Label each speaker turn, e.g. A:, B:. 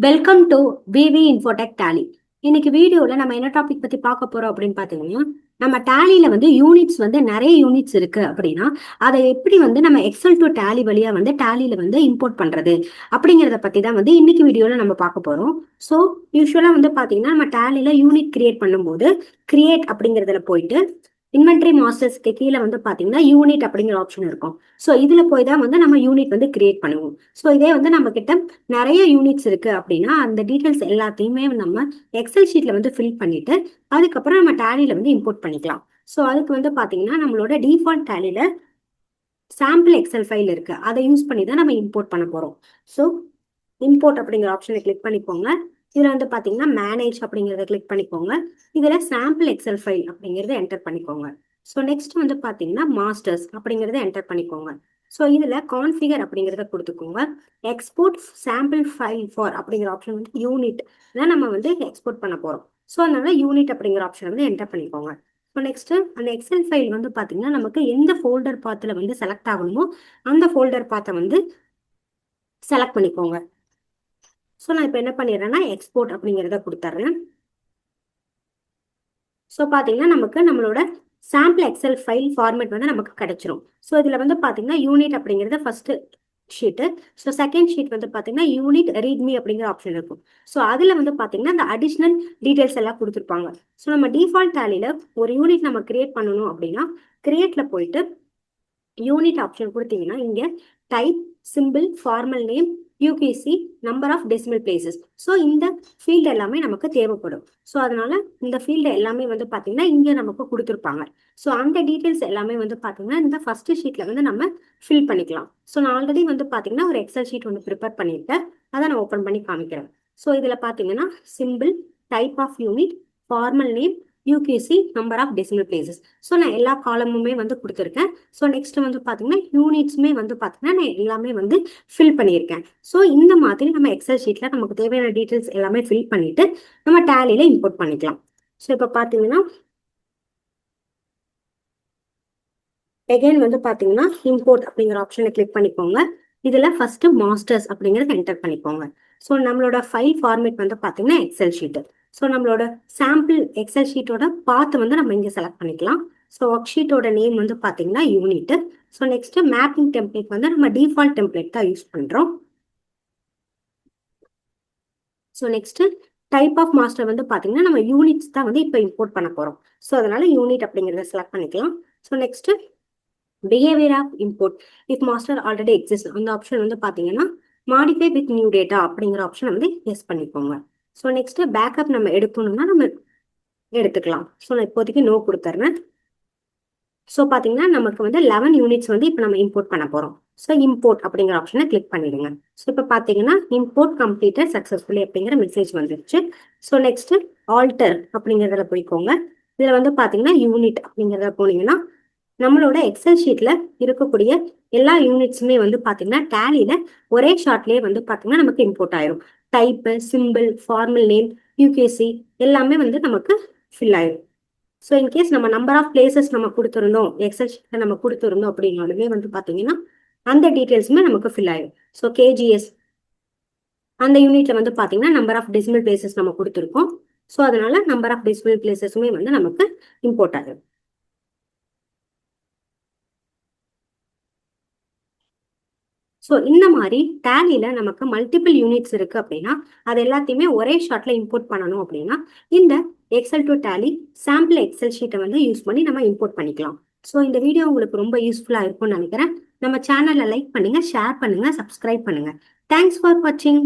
A: Welcome to VV infotech Tally. இன்னைக்கு வீடியோவில் நம்ம என்ன டாபிக் பற்றி பார்க்க போகிறோம் அப்படின்னு பார்த்தீங்கன்னா, நம்ம டேலியில் வந்து யூனிட்ஸ் வந்து நிறைய யூனிட்ஸ் இருக்குது அப்படின்னா அதை எப்படி வந்து நம்ம எக்ஸல் டு டேலி வழியாக வந்து டேலியில் வந்து இம்போர்ட் பண்ணுறது அப்படிங்கிறத பற்றி தான் வந்து இன்னைக்கு வீடியோவில் நம்ம பார்க்க போகிறோம். ஸோ யூஸ்வலாக வந்து பார்த்தீங்கன்னா நம்ம டேலியில் யூனிட் கிரியேட் பண்ணும்போது கிரியேட் அப்படிங்கிறதுல போயிட்டு இன்வென்ட்ரி மாஸ்டர்ஸ்க்கு கீழே வந்து பார்த்தீங்கன்னா யூனிட் அப்படிங்கிற ஆப்ஷன் இருக்கும். ஸோ இதில் போய் தான் வந்து நம்ம யூனிட் வந்து கிரியேட் பண்ணுவோம். ஸோ இதே வந்து நம்ம கிட்ட நிறைய யூனிட்ஸ் இருக்கு அப்படின்னா அந்த டீட்டெயில்ஸ் எல்லாத்தையுமே நம்ம எக்ஸல் ஷீட்ல வந்து ஃபில் பண்ணிட்டு அதுக்கப்புறம் நம்ம டேலியில வந்து இம்போர்ட் பண்ணிக்கலாம். ஸோ அதுக்கு வந்து பார்த்தீங்கன்னா நம்மளோட டிஃபால்ட் டேலியில சாம்பிள் எக்ஸல் ஃபைல் இருக்கு, அதை யூஸ் பண்ணி தான் நம்ம இம்போர்ட் பண்ண போறோம். ஸோ இம்போர்ட் அப்படிங்கிற ஆப்ஷனை கிளிக் பண்ணிக்கோங்க. இதுல வந்து பாத்தீங்கன்னா மேனேஜ் அப்படிங்கிறத கிளிக் பண்ணிக்கோங்க. இதுல சாம்பிள் எக்ஸல் ஃபைல் அப்படிங்கறத என்டர் பண்ணிக்கோங்க. ஸோ நெக்ஸ்ட் வந்து பாத்தீங்கன்னா மாஸ்டர்ஸ் அப்படிங்கறத என்டர் பண்ணிக்கோங்க. ஸோ இதுல கான்ஃபிகர் அப்படிங்கிறத கொடுத்துக்கோங்க. எக்ஸ்போர்ட் சாம்பிள் ஃபைல் ஃபார் அப்படிங்கிற ஆப்ஷன் வந்து யூனிட் தான் நம்ம வந்து எக்ஸ்போர்ட் பண்ண போறோம். ஸோ அதனால யூனிட் அப்படிங்கிற ஆப்ஷன் வந்து என்டர் பண்ணிக்கோங்க. ஸோ நெக்ஸ்ட் அந்த எக்ஸல் ஃபைல் வந்து பாத்தீங்கன்னா நமக்கு எந்த ஃபோல்டர் பாத்துல வந்து செலக்ட் ஆகணுமோ அந்த ஃபோல்டர் பாத்தை வந்து செலக்ட் பண்ணிக்கோங்க. ஸோ நான் இப்போ என்ன பண்ணிடுறேன்னா எக்ஸ்போர்ட் அப்படிங்கிறத கொடுத்துட்றேன். ஸோ பார்த்தீங்கன்னா நமக்கு நம்மளோட சாம்பிள் எக்ஸல் ஃபைல் ஃபார்மேட் வந்து நமக்கு கிடைச்சிரும். ஸோ இதில் வந்து பார்த்தீங்கன்னா யூனிட் அப்படிங்கிறது first sheet. So second sheet வந்து பார்த்தீங்கன்னா யூனிட் ரீட்மி அப்படிங்கிற ஆப்ஷன் இருக்கும். ஸோ அதில் வந்து பார்த்தீங்கன்னா அந்த அடிஷ்னல் டீடைல்ஸ் எல்லாம் கொடுத்துருப்பாங்க. ஸோ நம்ம டிஃபால்ட் டேலியில் ஒரு யூனிட் நம்ம கிரியேட் பண்ணணும் அப்படின்னா கிரியேட்ல போயிட்டு யூனிட் ஆப்ஷன் கொடுத்தீங்கன்னா இங்கே type, simple, formal name, UQC, number of decimal places. So இந்த ஃபீல்டு எல்லாமே நமக்கு தேவைப்படும். ஸோ அதனால இந்த ஃபீல்டு எல்லாமே வந்து பார்த்தீங்கன்னா இங்கே நமக்கு கொடுத்துருப்பாங்க. ஸோ அந்த டீட்டெயில்ஸ் எல்லாமே வந்து பார்த்தீங்கன்னா இந்த ஃபர்ஸ்ட் ஷீட்ல வந்து நம்ம ஃபில் பண்ணிக்கலாம். ஸோ நான் ஆல்ரெடி வந்து பார்த்தீங்கன்னா ஒரு எக்ஸல் ஷீட் ஒன்று ப்ரிப்பேர் பண்ணியிருக்கேன், அதை நான் ஓப்பன் பண்ணி காமிக்கிறேன். ஸோ இதில் பார்த்தீங்கன்னா simple, type of unit, formal name, UQC, number of decimal places. So நான் எல்லா காலமுமே வந்து கொடுத்துருக்கேன். ஸோ நெக்ஸ்ட் வந்து பார்த்தீங்கன்னா யூனிட்ஸுமே வந்து பார்த்தீங்கன்னா நான் எல்லாமே வந்து ஃபில் பண்ணியிருக்கேன். ஸோ இந்த மாதிரி நம்ம எக்ஸல் ஷீட்டில் நமக்கு தேவையான டீட்டெயில்ஸ் எல்லாமே ஃபில் பண்ணிட்டு நம்ம டேலியில் இம்போர்ட் பண்ணிக்கலாம். ஸோ இப்போ பார்த்தீங்கன்னா எகைன் வந்து பார்த்தீங்கன்னா இம்போர்ட் அப்படிங்கிற ஆப்ஷனை கிளிக் பண்ணிக்கோங்க. இதில் ஃபர்ஸ்ட் மாஸ்டர்ஸ் அப்படிங்கிறத என்டர் பண்ணிக்கோங்க. ஸோ நம்மளோட ஃபைல் ஃபார்மேட் வந்து பார்த்தீங்கன்னா எக்ஸல் ஷீட்டு. ஸோ நம்மளோட சாம்பிள் எக்ஸல் ஷீட்டோட பாத்து வந்து நம்ம இங்கே செலக்ட் பண்ணிக்கலாம். ஸோ ஒர்க் ஷீட்டோட நேம் வந்து பார்த்தீங்கன்னா unit. So next mapping template வந்து நம்ம டிஃபால்ட் டெம்ப்ளேட் தான் யூஸ் பண்ணுறோம். So next type of master வந்து பார்த்தீங்கன்னா நம்ம யூனிட்ஸ் தான் வந்து இப்போ இம்போர்ட் பண்ண போகிறோம். ஸோ அதனால யூனிட் அப்படிங்கிறத செலக்ட் பண்ணிக்கலாம். So next behaviour of import if master already exist அந்த ஆப்ஷன் வந்து பார்த்தீங்கன்னா மாடிஃபை வித் நியூ டேட்டா அப்படிங்கிற ஆப்ஷன் வந்து எஸ் பண்ணிக்கோங்க. ஸோ நெக்ஸ்ட் பேக்கப் நம்ம எடுக்கணும்னா நம்ம எடுத்துக்கலாம். ஸோ நான் இப்போதைக்கு நோ கொடுத்துட்றேன். ஸோ பார்த்தீங்கன்னா நமக்கு வந்து 11 யூனிட்ஸ் வந்து இப்போ நம்ம இம்போர்ட் பண்ண போகிறோம். ஸோ இம்போர்ட் அப்படிங்கிற ஆப்ஷனை கிளிக் பண்ணிடுங்க. ஸோ இப்போ பார்த்தீங்கன்னா இம்போர்ட் கம்ப்ளீட்டட் சக்ஸஸ்ஃபுல்லி அப்படிங்கிற மெசேஜ் வந்துருச்சு. ஸோ நெக்ஸ்ட் ஆல்டர் அப்படிங்கிறதுல போய்க்கோங்க. இதில் வந்து பார்த்தீங்கன்னா யூனிட் அப்படிங்கிறத போனீங்கன்னா நம்மளோட எக்ஸல் ஷீட்ல இருக்கக்கூடிய எல்லா யூனிட்ஸுமே வந்து பார்த்தீங்கன்னா டேலியில ஒரே ஷார்ட்லேயே வந்து பார்த்தீங்கன்னா நமக்கு இம்போர்ட் ஆயிரும். டைப்பு, சிம்பிள், ஃபார்மல் நேம், யூகேசி எல்லாமே வந்து நமக்கு ஃபில் ஆயிரும். ஸோ இன்கேஸ் நம்ம நம்பர் ஆஃப் பிளேசஸ் நம்ம கொடுத்துருந்தோம் எக்ஸல் ஷீட்ல நம்ம கொடுத்துருந்தோம் அப்படின்னாலுமே வந்து பார்த்தீங்கன்னா அந்த டீட்டெயில்ஸுமே நமக்கு ஃபில் ஆயிரும். ஸோ கேஜிஎஸ் அந்த யூனிட்ல வந்து பார்த்தீங்கன்னா நம்பர் ஆஃப் டெசிமல் பிளேசஸ் நம்ம கொடுத்துருக்கோம். ஸோ அதனால நம்பர் ஆஃப் டெசிமல் பிளேசஸுமே வந்து நமக்கு இம்போர்ட் ஆகும். ஸோ இந்த மாதிரி டேலியில நமக்கு மல்டிபிள் யூனிட்ஸ் இருக்கு அப்படின்னா அது எல்லாத்தையுமே ஒரே ஷாட்ல இம்போர்ட் பண்ணணும் அப்படின்னா இந்த excel to Tally sample excel ஷீட்டை வந்து யூஸ் பண்ணி நம்ம இம்போர்ட் பண்ணிக்கலாம். ஸோ இந்த வீடியோ உங்களுக்கு ரொம்ப யூஸ்ஃபுல்லாக இருக்கும்னு நினைக்கிறேன். நம்ம சேனலை லைக் பண்ணுங்க, ஷேர் பண்ணுங்க, சப்ஸ்கிரைப் பண்ணுங்க. தேங்க்ஸ் ஃபார் வாட்சிங்.